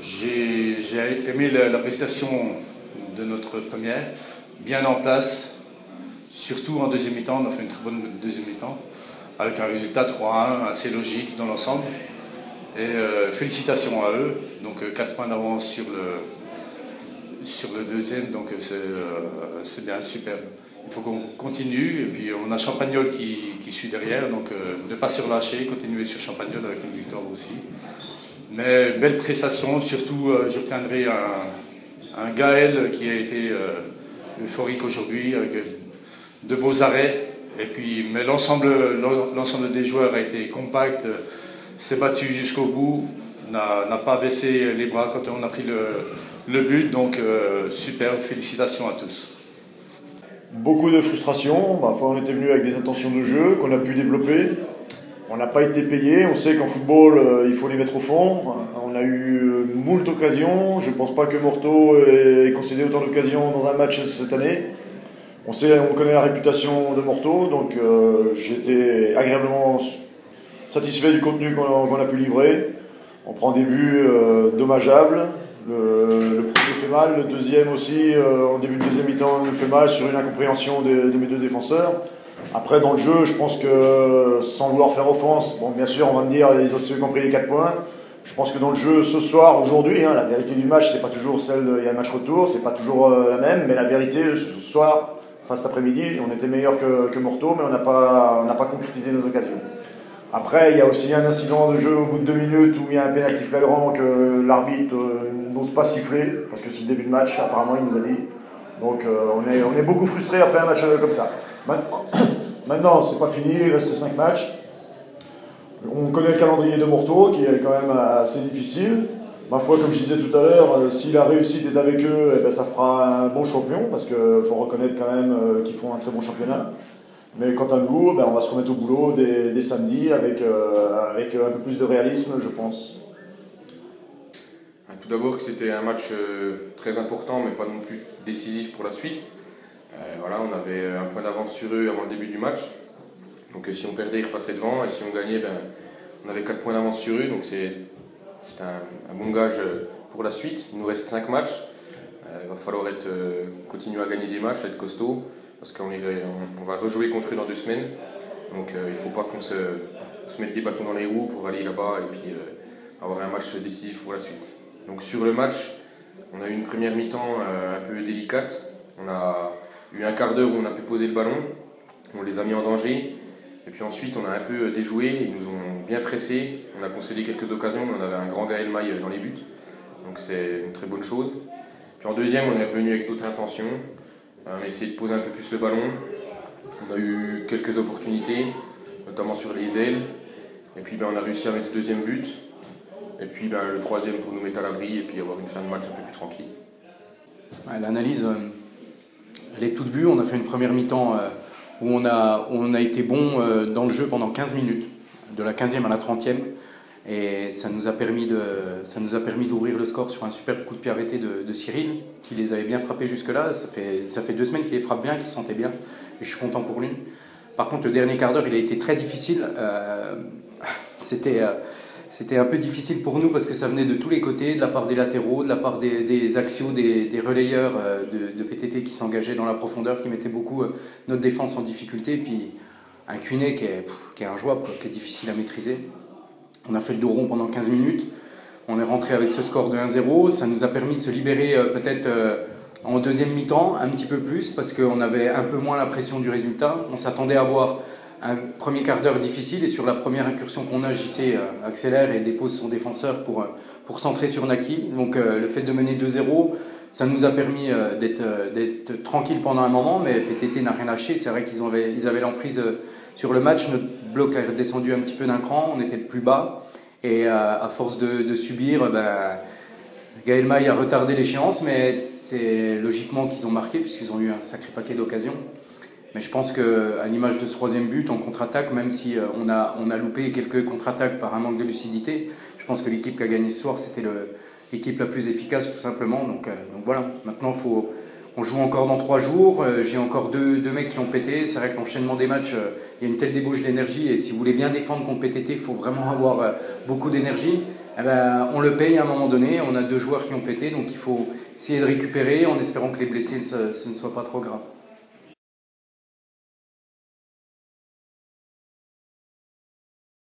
J'ai aimé la prestation de notre première, bien en place, surtout en deuxième mi-temps. On a fait une très bonne deuxième mi-temps, avec un résultat 3-1 assez logique dans l'ensemble. Et félicitations à eux, donc 4 points d'avance sur le deuxième, donc c'est bien, superbe. Il faut qu'on continue, et puis on a Champagnole qui suit derrière, donc ne pas se relâcher, continuer sur Champagnole avec une victoire aussi. Mais belle prestation, surtout je retiendrai un Gaël qui a été euphorique aujourd'hui, avec de beaux arrêts. Et puis, mais l'ensemble des joueurs a été compact, s'est battu jusqu'au bout, n'a pas baissé les bras quand on a pris le but, donc super, félicitations à tous. Beaucoup de frustration, on était venu avec des intentions de jeu qu'on a pu développer. On n'a pas été payé, on sait qu'en football il faut les mettre au fond. On a eu moult occasions, je ne pense pas que Morteau ait concédé autant d'occasions dans un match cette année. On connaît la réputation de Morteau, donc j'étais agréablement satisfait du contenu qu'on a pu livrer. On prend des buts dommageables. Le premier fait mal, le deuxième aussi, en début de deuxième mi-temps, nous fait mal sur une incompréhension de mes deux défenseurs. Après, dans le jeu, je pense que, sans vouloir faire offense, bon, bien sûr, on va me dire, ils ont aussi compris les 4 points. Je pense que dans le jeu, ce soir, aujourd'hui, la vérité du match, c'est pas toujours celle, il y a un match retour, c'est pas toujours la même, mais la vérité, ce soir, enfin cet après-midi, on était meilleur que Morteau, mais on n'a pas concrétisé nos occasions. Après, il y a aussi un incident de jeu au bout de 2 minutes où il y a un pénalty flagrant que l'arbitre n'ose pas siffler, parce que c'est le début de match, apparemment, il nous a dit. Donc on est beaucoup frustré après un match comme ça. Maintenant, c'est pas fini, il reste 5 matchs. On connaît le calendrier de Morteau, qui est quand même assez difficile. Ma foi, comme je disais tout à l'heure, si la réussite est avec eux, eh ben, ça fera un bon champion, parce qu'il faut reconnaître quand même qu'ils font un très bon championnat. Mais quant à nous, on va se remettre au boulot dès samedi avec un peu plus de réalisme, je pense. Tout d'abord, c'était un match très important, mais pas non plus décisif pour la suite. Voilà, on avait un point d'avance sur eux avant le début du match. Donc si on perdait, ils repassaient devant, et si on gagnait, on avait 4 points d'avance sur eux. Donc c'est un bon gage pour la suite. Il nous reste 5 matchs. Il va falloir continuer à gagner des matchs, être costaud, parce qu'on va rejouer contre eux dans 2 semaines. Donc il ne faut pas qu'on se mette des bâtons dans les roues pour aller là-bas et puis avoir un match décisif pour la suite. Donc sur le match, on a eu une première mi-temps un peu délicate. On a eu un quart d'heure où on a pu poser le ballon, on les a mis en danger. Et puis ensuite, on a un peu déjoué, ils nous ont bien pressés. On a concédé quelques occasions, mais on avait un grand Gaël Maille dans les buts. Donc c'est une très bonne chose. Puis en deuxième, on est revenu avec d'autres intentions. On a essayé de poser un peu plus le ballon. On a eu quelques opportunités, notamment sur les ailes. Et puis on a réussi à mettre ce deuxième but. Et puis le troisième pour nous mettre à l'abri et puis avoir une fin de match un peu plus tranquille. Ouais, l'analyse, elle est toute vue. On a fait une première mi-temps où on a été bon dans le jeu pendant 15 minutes, de la 15e à la 30e. Et ça nous a permis d'ouvrir le score sur un super coup de pied arrêté de Cyril, qui les avait bien frappés jusque-là. Ça fait 2 semaines qu'il les frappe bien, qu'il se sentait bien. Et je suis content pour lui. Par contre, le dernier quart d'heure, il a été très difficile. C'était un peu difficile pour nous parce que ça venait de tous les côtés, de la part des latéraux, de la part des axiaux, des relayeurs de PTT qui s'engageaient dans la profondeur, qui mettaient beaucoup notre défense en difficulté. Et puis un Cunet qui est injouable, qui est difficile à maîtriser. On a fait le dos rond pendant 15 minutes. On est rentré avec ce score de 1-0. Ça nous a permis de se libérer peut-être en deuxième mi-temps, un petit peu plus, parce qu'on avait un peu moins la pression du résultat. On s'attendait à avoir un premier quart d'heure difficile, et sur la première incursion qu'on a, JC accélère et dépose son défenseur pour centrer sur Naki. Donc le fait de mener 2-0, ça nous a permis d'être tranquille pendant un moment, mais PTT n'a rien lâché. C'est vrai qu'ils avaient l'emprise sur le match. Notre bloc a descendu un petit peu d'un cran, on était plus bas, et à force de subir, Gaël Maille a retardé l'échéance, mais c'est logiquement qu'ils ont marqué puisqu'ils ont eu un sacré paquet d'occasions. Mais je pense qu'à l'image de ce troisième but en contre-attaque, même si on a loupé quelques contre-attaques par un manque de lucidité, je pense que l'équipe qui a gagné ce soir, c'était l'équipe la plus efficace tout simplement. Donc voilà, maintenant On joue encore dans 3 jours, j'ai encore deux mecs qui ont pété. C'est vrai que l'enchaînement des matchs, il y a une telle débauche d'énergie. Et si vous voulez bien défendre contre PTT, il faut vraiment avoir beaucoup d'énergie. Eh ben, on le paye à un moment donné. On a 2 joueurs qui ont pété, donc il faut essayer de récupérer en espérant que les blessés ce ne soient pas trop graves.